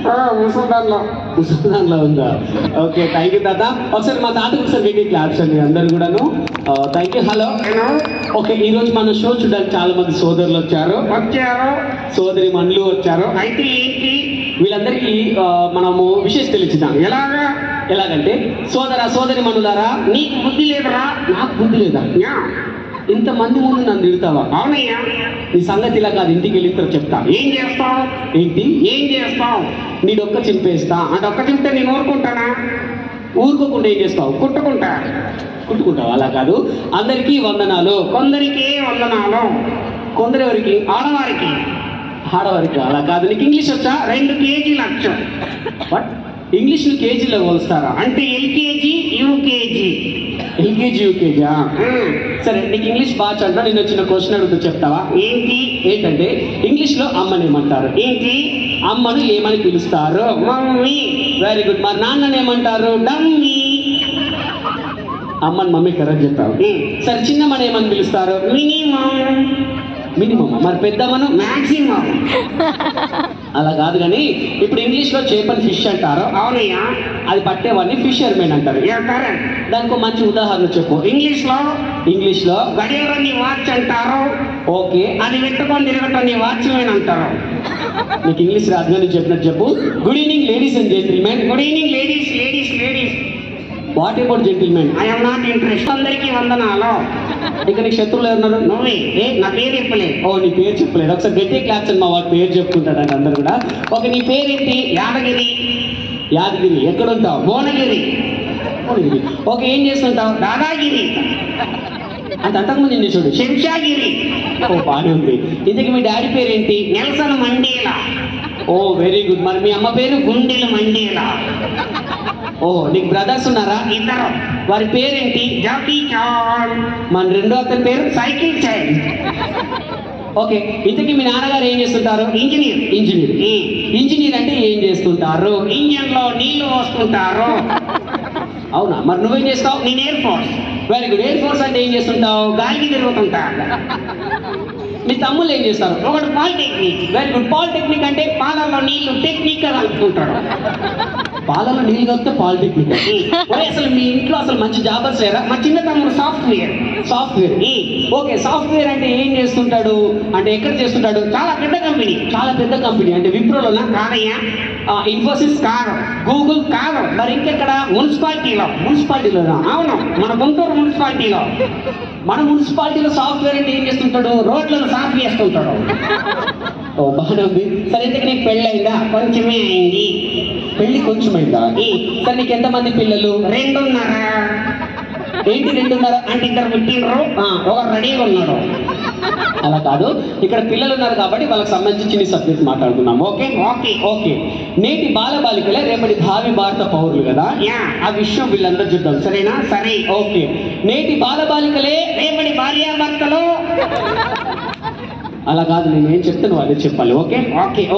ముసల్దాన్లో ఉందా? Okay, thank you తాత. ఒకసారి మా తాతకు ఒకసారి గట్టి క్లాప్స్ అండి అందరు కూడాను. Thank you. హలో. ఓకే, ఈ రోజు మన షో చూడడానికి చాలా మంది సోదరులు వచ్చారు, సోదరి మనులు వచ్చారు. అయితే ఏంటి వీళ్ళందరికీ మనము విషయం తెలియజేద్దాం. ఎలాగంటే సోదరి మనులారా, నీకు బుద్ధి లేదురా, నాకు బుద్ధి లేదా? ఇంతమంది ముందు నన్ను తిడతావా? అవునయ్యా. నీ సంగతి ఇలా కాదు, ఇంటికి వెళ్ళిన తర్వాత చెప్తా. ఏం చేస్తావు? ఏంటి ఏం చేస్తావు? నీ డొక్క చింపేస్తా. ఆ డొక్క చింపితే నేను ఊరుకుంటానా? ఊరుకోకుండా ఏం చేస్తావు? కుట్టుకుంటావు. అలా కాదు, అందరికీ వందనాలు. కొందరికి వందనాలు. కొందరెవరికి? ఆడవారికి. అలా కాదు. నీకు ఇంగ్లీష్ వచ్చా? 2 కేజీలు వచ్చు. బట్ ఇంగ్లీష్ కేజీలో కొలుస్తారా? అంటే ఎల్కేజీ యూకేజా? సరే, నీకు ఇంగ్లీష్ బాగా చదువుతా. నేను వచ్చిన క్వశ్చన్ అడుగుతూ చెప్తావా? ఏంటంటే ఇంగ్లీష్ లో అమ్మని ఏమంటారు? ఏంటి? అమ్మను ఏమని పిలుస్తారు? మమ్మీ. Very good. మరి నాన్నని ఏమంటారు? డమ్మీ. అమ్మని మమ్మీ కరెక్ట్ చెప్పావు. సరే, చిన్నమ్మని ఏమని పిలుస్తారు? మినిమం. మరి పెద్దమ్మను? మాక్సిమం. అలా కాదు కానీ ఇప్పుడు ఇంగ్లీష్ లో చేపని ఫిష్ అంటారు. అవునయ్యా. అది పట్టేవాడిని ఫిషర్మెన్ అంటారు. దానికి మంచి ఉదాహరణ చెప్పు. ఇంగ్లీష్ లో గడియారాన్ని వాచ్ అంటారు. ఓకే, అది పెట్టుకొని తిరగటాన్ని వాచ్మెన్ అంటారు. నీకు ఇంగ్లీష్ రాదు కానీ చెప్పినట్టు చెప్పు. Good evening ladies and gentlemen. Good evening ladies. What about gentlemen? I am not interest. అందరికీ వందనాలు. ఇక్కడ నీకు శత్రువులు ఎవరున్నారు? నువ్వే. నా పేరు చెప్పలేదు. ఓ, నీ పేరు చెప్పలేదు. ఒకసారి గట్టి క్లాప్స్ అని మా వాడు పేరు చెప్పుకుంటాడు అందరు కూడా. ఓకే, నీ పేరేంటి? యాదగిరి. ఎక్కడ ఉంటావు? భువనగిరి. ఓకే, ఏం చేస్తుంటావు? దాదాగిరి. అంటే అంతకుముందు ఏం చేసాడు? శంషాగిరి. ఓ, బాగానే ఉంది. ఇంతకీ మీ డాడీ పేరేంటి? Nelson Mandela. ఓ, వెరీ గుడ్. మరి మీ అమ్మ పేరు? గుండెల మండేలా. ఓ, నీకు బ్రదర్స్ ఉన్నారా? 2. వారి పేరేంటి? Jackie Chan. మన రెండో అతని పేరు? Cycle chain. ఓకే, ఇంతకీ మీ నాన్నగారు ఏం చేస్తుంటారు? ఇంజనీర్ అంటే ఏం చేస్తుంటారు? ఇంజన్ లో నీళ్లు పోస్తుంటారు. అవునా? మరి నువ్వేం చేస్తావు? నేను air force. Very good. Air force అంటే ఏం చేస్తుంటావు? గాలికి తిరుగుతుంటా. మీ తమ్ముళ్ళు ఏం చేస్తారు? ఒకటి పాలిటెక్నిక్. Very good. పాలిటెక్నిక్ అంటే పాలల్లో నీళ్లు టెక్నిక్ గా కలుపుకుంటాడు. పాలలో నీళ్ళు కలిపితే పాలిటెక్నిక్. అసలు మీ ఇంట్లో అసలు మంచి జాబర్స్ లేరా? మా చిన్న తమ్ముడు సాఫ్ట్వేర్. ఓకే, సాఫ్ట్వేర్ అంటే ఏం చేస్తుంటాడు? అంటే ఎక్కడ చేస్తుంటాడు? చాలా పెద్ద కంపెనీ. అంటే విప్రోలోనా? కాదయ్యా. ఇన్ఫోసిస్ కాదు. గూగుల్ కాదు. మరి ఇంకెక్కడ? మున్సిపాలిటీలోనా? అవును, మన గుంటూరు మున్సిపాలిటీలో. మన మున్సిపాలిటీలో సాఫ్ట్వేర్ అంటే ఏం చేస్తుంటాడు? రోడ్లను సాఫ్ చేస్తుంటాడు. ఓ, బాగానే ఉంది. సరే, ఇంతకు నీకు పెళ్ళి అయిందా? కొంచెమే అయింది. పెళ్లి కొంచెమైందా? సరే, నీకు ఎంతమంది పిల్లలు? 2.5. ఏంటి 2.5? అంటే 2 పుట్టినరు, ఒకరు రెడీగా ఉన్నాడు. అలా కాదు, ఇక్కడ పిల్లలు ఉన్నారు కాబట్టి వాళ్ళకి సంబంధించి సబ్జెక్ట్ మాట్లాడుకున్నాం. ఓకే. నేటి బాలబాలికలే రేపటి భావి భారత పౌరులు కదా, ఆ విషయం వీళ్ళందరూ చూద్దాం. సరేనా? సరే. ఓకే, నేటి బాలబాలికలే రేపటి భార్యాభర్తలు. అలా కాదు, నేను ఏం చెప్తాను అదే చెప్పాలి.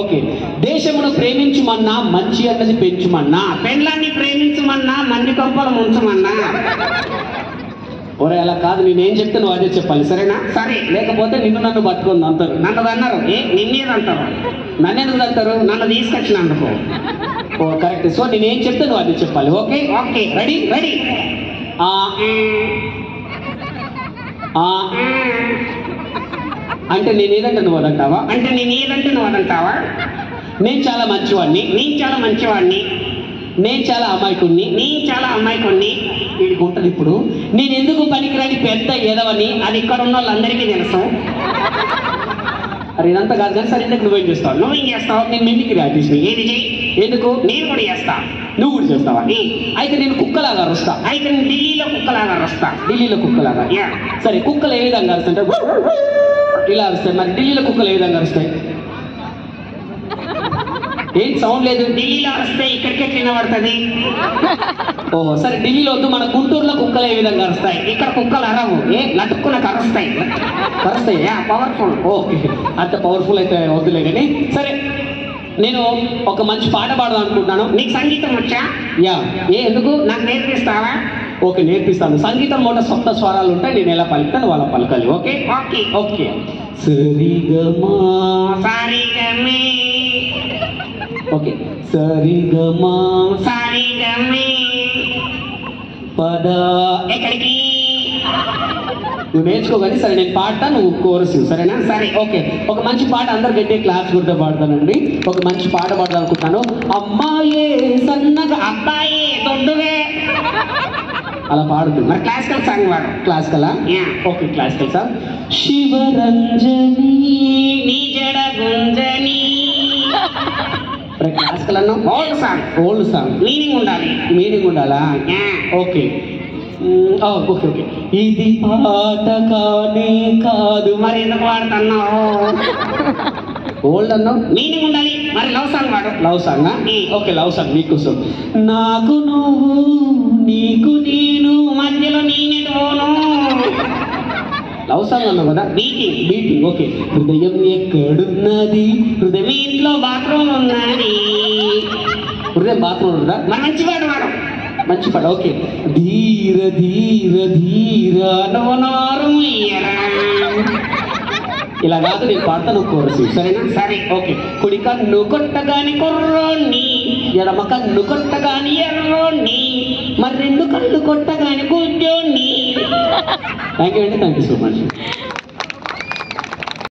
ఓకే. దేశమును ప్రేమించుమన్నా మంచి అన్నది పెంచుమన్నా, పెండ్లాన్ని ప్రేమించుమన్నా మంది కొంపలు ముంచమన్నా. ఒరే, అలా కాదు, నేనేం చెప్తాను అదే చెప్పాలి. సరేనా? సరే. లేకపోతే నన్ను పట్టుకుంది అంటారు. నన్ను అన్నారు. నిన్నేదంటారు? నన్ను ఎందుకు అంటారు? నన్ను తీసుకొచ్చినందుకు. ఓ, కరెక్ట్. సో నేనేం చెప్తాను అదే చెప్పాలి. ఓకే. రెడీ. అంటే నేనేదంటే నువ్వు అదంటావా? నేను చాలా మంచివాడిని. నేను చాలా అమాయకుణ్ణి. వీడికి ఉంటుంది ఇప్పుడు. నేను ఎందుకు పనికిరాని పెద్ద ఎదవని అది ఇక్కడ ఉన్న వాళ్ళందరికీ తెలుసు. అరే, ఇదంతా కాదు కానీ. సరే, ఇందుకు నువ్వేం చేస్తావు? నేను మిమిక్రీ ఆర్టిస్ట్ని. ఏది చెయ్యి. ఎందుకు? నేను కూడా చేస్తా. నువ్వు కూడా చేస్తావా? అయితే నేను కుక్కలాగా అరుస్తా. అయితే నేను ఢిల్లీలో కుక్కలాగా. సరే, కుక్కలు ఏ విధంగా అరుస్తుంటాయి? ఇలా అరుస్తాయి. మరి ఢిల్లీలో కుక్కలు ఏ విధంగా అరుస్తాయి? ఏం సౌండ్ లేదు. ఢిల్లీలో అరిస్తే ఇక్కడికే వినబడుతుంది. ఓహో, సరే, ఢిల్లీలో వద్దు. మన గుంటూరులో కుక్కలు ఏ విధంగా అరుస్తాయి? ఇక్కడ కుక్కలు అరవు. లటుక్కునకు అరుస్తాయి. పవర్ఫుల్. ఓకే, అంత పవర్ఫుల్ అయితే వద్దులే కానీ. సరే, నేను ఒక మంచి పాట పాడదాం అనుకుంటున్నాను. నీకు సంగీతం వచ్చా? ఎందుకు? నాకు నేర్పిస్తావా? ఓకే, నేర్పిస్తాను. సంగీతం మూట సొంత స్వరాలు ఉంటాయి. నేను ఎలా పలుకుతాను వాళ్ళ పలకాలి. ఓకే. సరిగమా. ఓకే, సరిగమా సరిగమే పద ఎక్కడికి నువ్వు నేర్చుకోగానే సరే నేను పాడతా నువ్వు కోరస్ సరేనా సరే ఓకే ఒక మంచి పాట అందరు గట్టి క్లాస్ కూడా పాడతానండి ఒక మంచి పాట పాడదాం అనుకుంటాను అమ్మాయే సన్నగా అబ్బాయి దొడ్డుగా అలా పాడుతుంది మరి క్లాసికల్ సాంగ్ వాడు క్లాసికలా Yeah. Okay classical sir Shivaranjani నీ జడ గుంజని క్లాసికల్ అన్నా old song old song meaning ఉండాలి మీనింగ్ ఉండాలా Yeah. ఓకే ఓకే ఓకే ఇది పాట కానే కాదు మరి ఎందుకు వాడుతున్నావు ఓల్డ్ అన్నావు మీనింగ్ ఉండాలి మరి లవ్ సాంగ్ వాడు love song okay love song నీకోసం నాకు నువ్వు నీకు నేను మధ్యలో నేనెటు పోను లవ్ సాంగ్ అన్నావు కదా బీటింగ్ బీటింగ్ ఓకే హృదయం ఎక్కడున్నది హృదయం మీ ఇంట్లో బాత్రూమ్ ఉన్నది హృదయం బాత్రూమ్ ఉందా మరి మంచివాడు వాడు మంచి పాట ఓకే ధీర ధీర ధీర నోరు ఇయ్యరా. ఇలా కాదు నేను పాడతాను కోరసి సరేనా సరే ఓకే కుడి కన్ను కొట్టగాని కుర్రోణ్ణి ఎడమ కన్ను కొట్టగాని ఎర్రోణ్ణి మరి రెండు కళ్ళు కొట్టగాని గుడ్డోణ్ణి థ్యాంక్ యూ అండి థ్యాంక్ యూ సో మచ్